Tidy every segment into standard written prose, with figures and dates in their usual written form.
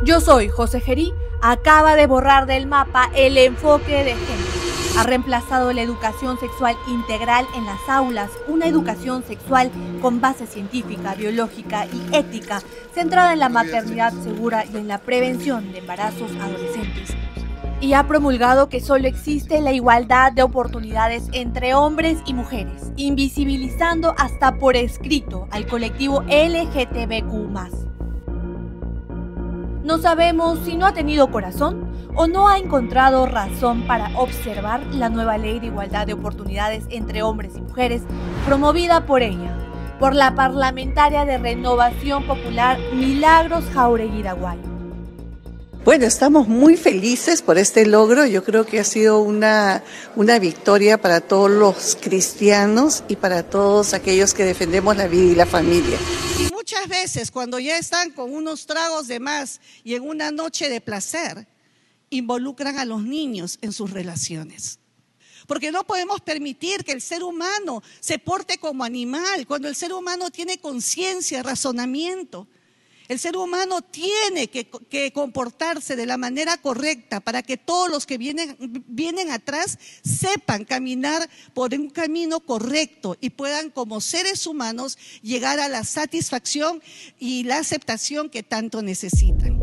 Yo soy José Gerí, acaba de borrar del mapa el enfoque de género. Ha reemplazado la educación sexual integral en las aulas, una educación sexual con base científica, biológica y ética, centrada en la maternidad segura y en la prevención de embarazos adolescentes. Y ha promulgado que solo existe la igualdad de oportunidades entre hombres y mujeres, invisibilizando hasta por escrito al colectivo LGTBQ+. No sabemos si no ha tenido corazón o no ha encontrado razón para observar la nueva ley de igualdad de oportunidades entre hombres y mujeres promovida por ella, por la parlamentaria de Renovación Popular Milagros Jáuregui Daguay. Bueno, estamos muy felices por este logro. Yo creo que ha sido una victoria para todos los cristianos y para todos aquellos que defendemos la vida y la familia. Y muchas veces cuando ya están con unos tragos de más y en una noche de placer, involucran a los niños en sus relaciones. Porque no podemos permitir que el ser humano se porte como animal, cuando el ser humano tiene conciencia, razonamiento. El ser humano tiene que comportarse de la manera correcta para que todos los que vienen atrás sepan caminar por un camino correcto y puedan como seres humanos llegar a la satisfacción y la aceptación que tanto necesitan.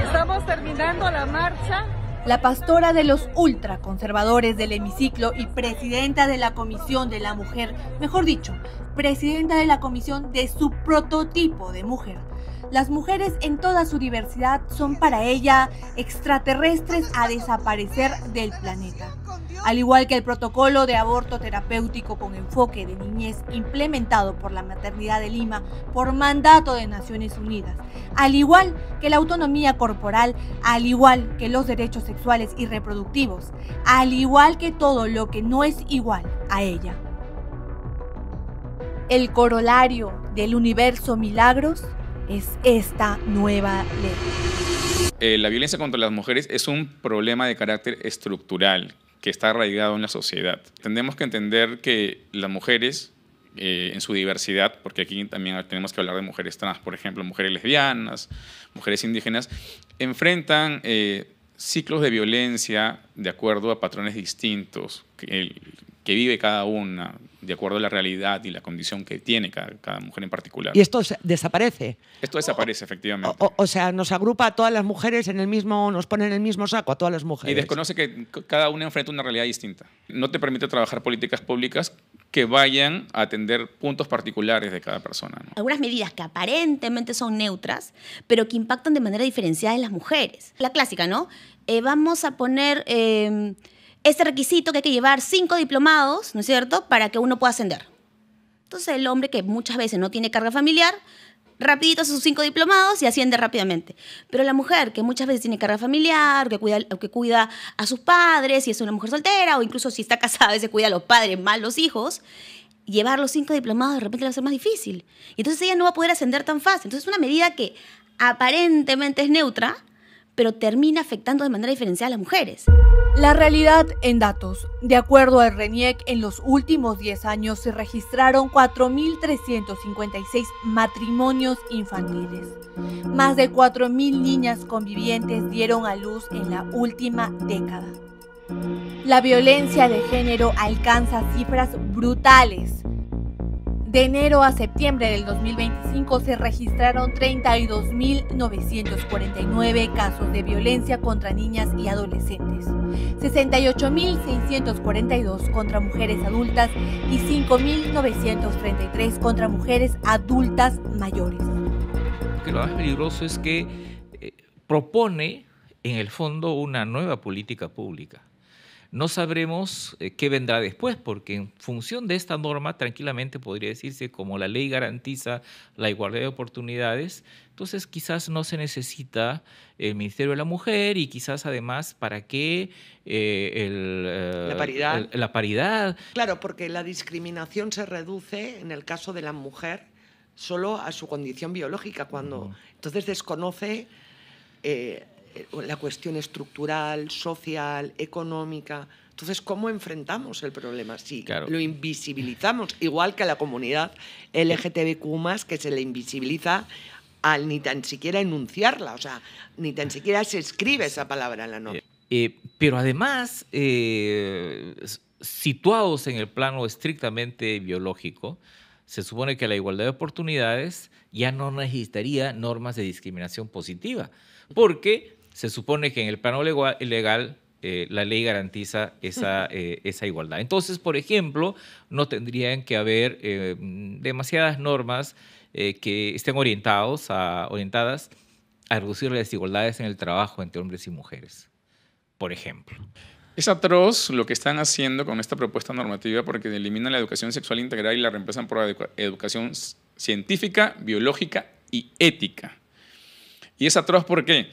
Estamos terminando la marcha. La pastora de los ultraconservadores del hemiciclo y presidenta de la Comisión de la Mujer, mejor dicho, presidenta de la Comisión de su prototipo de mujer. Las mujeres en toda su diversidad son para ella extraterrestres a desaparecer del planeta. Al igual que el protocolo de aborto terapéutico con enfoque de niñez implementado por la Maternidad de Lima por mandato de Naciones Unidas, al igual que la autonomía corporal, al igual que los derechos sexuales y reproductivos, al igual que todo lo que no es igual a ella. El corolario del universo Milagros es esta nueva ley. La violencia contra las mujeres es un problema de carácter estructural que está arraigado en la sociedad. Tenemos que entender que las mujeres, en su diversidad, porque aquí también tenemos que hablar de mujeres trans, por ejemplo, mujeres lesbianas, mujeres indígenas, enfrentan ciclos de violencia de acuerdo a patrones distintos que vive cada una, de acuerdo a la realidad y la condición que tiene cada mujer en particular. ¿Y esto desaparece? Esto desaparece, efectivamente. O sea, nos agrupa a todas las mujeres en el mismo, nos pone en el mismo saco a todas las mujeres. Y desconoce que cada una enfrenta una realidad distinta. No te permite trabajar políticas públicas que vayan a atender puntos particulares de cada persona, ¿no? Algunas medidas que aparentemente son neutras, pero que impactan de manera diferenciada en las mujeres. La clásica, ¿no? Vamos a poner este requisito que hay que llevar 5 diplomados, ¿no es cierto?, para que uno pueda ascender. Entonces el hombre que muchas veces no tiene carga familiar, rapidito hace sus 5 diplomados y asciende rápidamente. Pero la mujer que muchas veces tiene carga familiar, que cuida a sus padres, si es una mujer soltera o incluso si está casada, a veces cuida a los padres más los hijos, llevar los 5 diplomados de repente le va a ser más difícil. Y entonces ella no va a poder ascender tan fácil. Entonces es una medida que aparentemente es neutra, pero termina afectando de manera diferencial a las mujeres. La realidad en datos. De acuerdo al RENIEC, en los últimos 10 años se registraron 4.356 matrimonios infantiles. Más de 4.000 niñas convivientes dieron a luz en la última década. La violencia de género alcanza cifras brutales. De enero a septiembre del 2025 se registraron 32.949 casos de violencia contra niñas y adolescentes, 68.642 contra mujeres adultas y 5.933 contra mujeres adultas mayores. Que lo más peligroso es que propone, en el fondo, una nueva política pública. No sabremos qué vendrá después, porque en función de esta norma, tranquilamente podría decirse, como la ley garantiza la igualdad de oportunidades, entonces quizás no se necesita el Ministerio de la Mujer y quizás además para qué la paridad. Claro, porque la discriminación se reduce en el caso de la mujer solo a su condición biológica, cuando entonces desconoce la cuestión estructural, social, económica. Entonces, ¿cómo enfrentamos el problema? Sí, claro, lo invisibilizamos, igual que a la comunidad LGTBQ+, que se le invisibiliza ni tan siquiera enunciarla, o sea, ni tan siquiera se escribe esa palabra en la norma. Pero además, situados en el plano estrictamente biológico, se supone que la igualdad de oportunidades ya no necesitaría normas de discriminación positiva, porque se supone que en el plano legal la ley garantiza esa igualdad. Entonces, por ejemplo, no tendrían que haber demasiadas normas que estén orientadas a reducir las desigualdades en el trabajo entre hombres y mujeres, por ejemplo. Es atroz lo que están haciendo con esta propuesta normativa porque eliminan la educación sexual integral y la reemplazan por educación científica, biológica y ética. Y es atroz ¿por qué?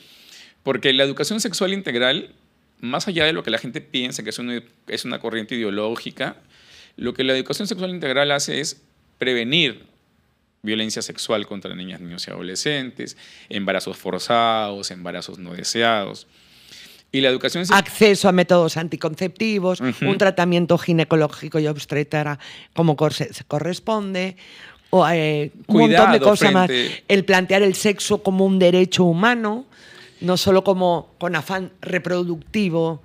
Porque la educación sexual integral, más allá de lo que la gente piensa que es una corriente ideológica, lo que la educación sexual integral hace es prevenir violencia sexual contra niñas, niños y adolescentes, embarazos forzados, embarazos no deseados. Y la educación acceso a métodos anticonceptivos, un tratamiento ginecológico y obstetra como corresponde, o un montón de cosas más. El plantear el sexo como un derecho humano, no solo como con afán reproductivo,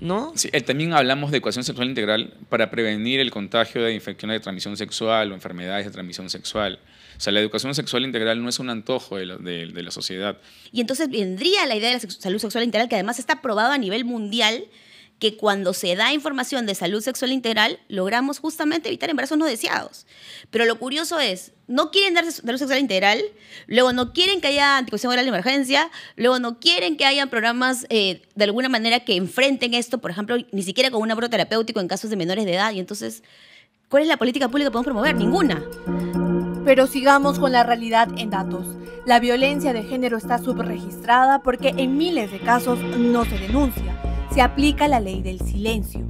¿no? Sí, también hablamos de educación sexual integral para prevenir el contagio de infecciones de transmisión sexual o enfermedades de transmisión sexual. O sea, la educación sexual integral no es un antojo de la sociedad. Y entonces vendría la idea de la salud sexual integral, que además está aprobado a nivel mundial, que cuando se da información de salud sexual integral, logramos justamente evitar embarazos no deseados. Pero lo curioso es, no quieren dar salud sexual integral, luego no quieren que haya anticoncepción oral de emergencia, luego no quieren que haya programas de alguna manera que enfrenten esto, por ejemplo, ni siquiera con un aborto terapéutico en casos de menores de edad. Y entonces, ¿cuál es la política pública que podemos promover? Ninguna. Pero sigamos con la realidad en datos. La violencia de género está subregistrada porque en miles de casos no se denuncia. Se aplica la ley del silencio.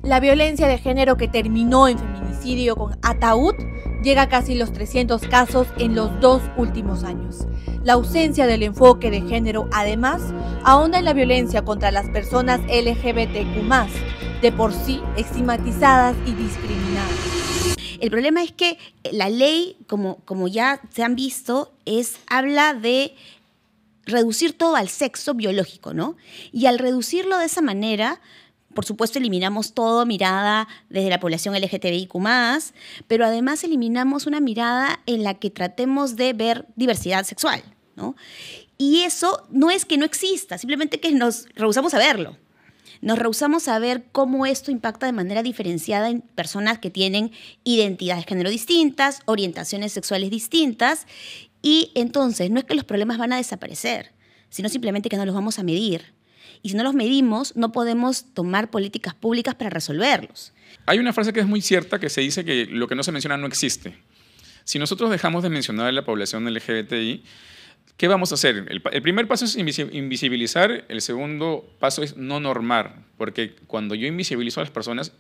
La violencia de género que terminó en feminicidio con ataúd llega a casi los 300 casos en los 2 últimos años. La ausencia del enfoque de género, además, ahonda en la violencia contra las personas LGBTQ+, de por sí estigmatizadas y discriminadas. El problema es que la ley, como ya se han visto, habla de reducir todo al sexo biológico, ¿no? Y al reducirlo de esa manera, por supuesto, eliminamos toda mirada desde la población LGTBIQ+, pero además eliminamos una mirada en la que tratemos de ver diversidad sexual, ¿no? Y eso no es que no exista, simplemente que nos rehusamos a verlo. Nos rehusamos a ver cómo esto impacta de manera diferenciada en personas que tienen identidades de género distintas, orientaciones sexuales distintas, y entonces no es que los problemas van a desaparecer, sino simplemente que no los vamos a medir. Y si no los medimos, no podemos tomar políticas públicas para resolverlos. Hay una frase que es muy cierta que se dice que lo que no se menciona no existe. Si nosotros dejamos de mencionar a la población LGBTI, ¿qué vamos a hacer? El primer paso es invisibilizar, el segundo paso es no normar, porque cuando yo invisibilizo a las personas,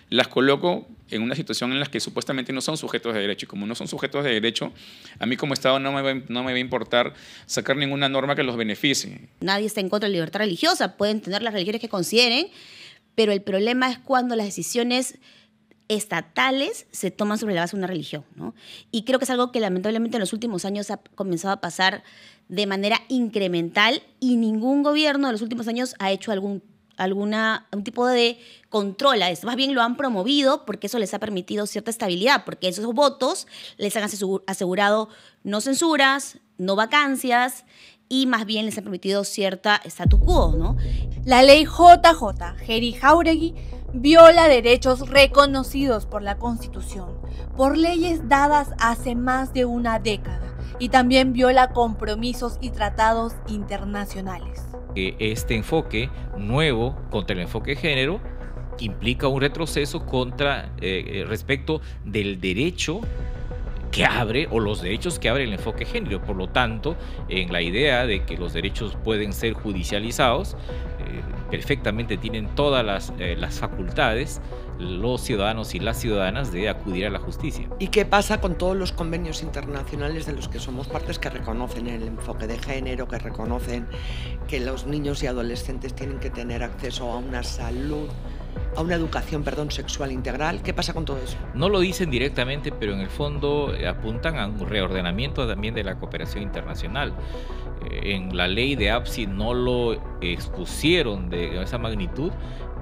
las coloco en una situación en la que supuestamente no son sujetos de derecho. Y como no son sujetos de derecho, a mí como Estado no me va a importar sacar ninguna norma que los beneficie. Nadie está en contra de la libertad religiosa, pueden tener las religiones que consideren, pero el problema es cuando las decisiones estatales se toman sobre la base de una religión, ¿no? Y creo que es algo que lamentablemente en los últimos años ha comenzado a pasar de manera incremental y ningún gobierno de los últimos años ha hecho algún tipo de control a esto. Más bien lo han promovido porque eso les ha permitido cierta estabilidad, porque esos votos les han asegurado no censuras, no vacancias y más bien les ha permitido cierta status quo, ¿no? La ley JJ, Geri Jáuregui, viola derechos reconocidos por la Constitución, por leyes dadas hace más de una década, y también viola compromisos y tratados internacionales. Este enfoque nuevo contra el enfoque de género implica un retroceso respecto del derecho que abre o los derechos que abre el enfoque de género. Por lo tanto, en la idea de que los derechos pueden ser judicializados, perfectamente tienen todas las facultades los ciudadanos y las ciudadanas de acudir a la justicia. ¿Y qué pasa con todos los convenios internacionales de los que somos partes que reconocen el enfoque de género, que reconocen que los niños y adolescentes tienen que tener acceso a una salud a una educación, sexual integral. ¿Qué pasa con todo eso? No lo dicen directamente, pero en el fondo apuntan a un reordenamiento también de la cooperación internacional. En la ley de APSI no lo expusieron de esa magnitud,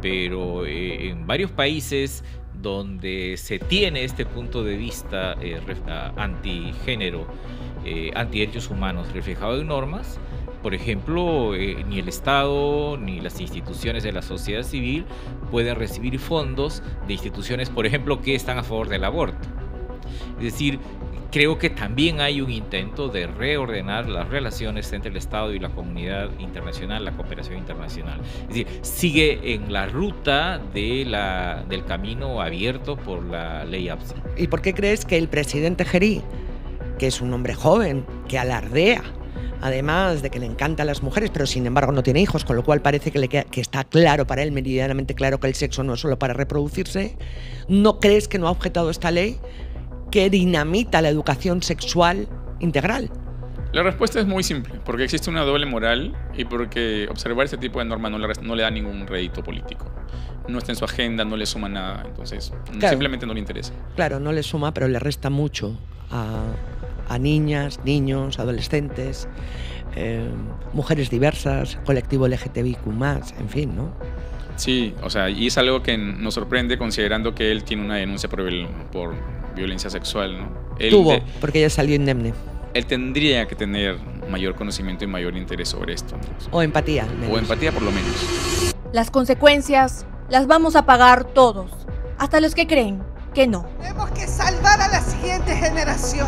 pero en varios países donde se tiene este punto de vista antigénero, antiderechos humanos reflejado en normas, por ejemplo, ni el Estado ni las instituciones de la sociedad civil pueden recibir fondos de instituciones, por ejemplo, que están a favor del aborto. Es decir, creo que también hay un intento de reordenar las relaciones entre el Estado y la comunidad internacional, la cooperación internacional. Es decir, sigue en la ruta del camino abierto por la ley APSI. ¿Y por qué crees que el presidente Gerí, que es un hombre joven, que alardea, además de que le encantan las mujeres, pero sin embargo no tiene hijos, con lo cual parece que está claro para él, meridianamente claro, que el sexo no es solo para reproducirse, ¿no crees que no ha objetado esta ley que dinamita la educación sexual integral? La respuesta es muy simple, porque existe una doble moral y porque observar este tipo de normas no le da ningún rédito político. No está en su agenda, no le suma nada, entonces claro, simplemente no le interesa. Claro, no le suma, pero le resta mucho a niñas, niños, adolescentes, mujeres diversas, colectivo LGTBIQ+, en fin, ¿no? Sí, o sea, y es algo que nos sorprende considerando que él tiene una denuncia por violencia sexual, ¿no? Porque ella salió indemne. Él tendría que tener mayor conocimiento y mayor interés sobre esto, ¿no? O empatía. O empatía por lo menos. Las consecuencias las vamos a pagar todos, hasta los que creen que no. Tenemos que salvar a la siguiente generación.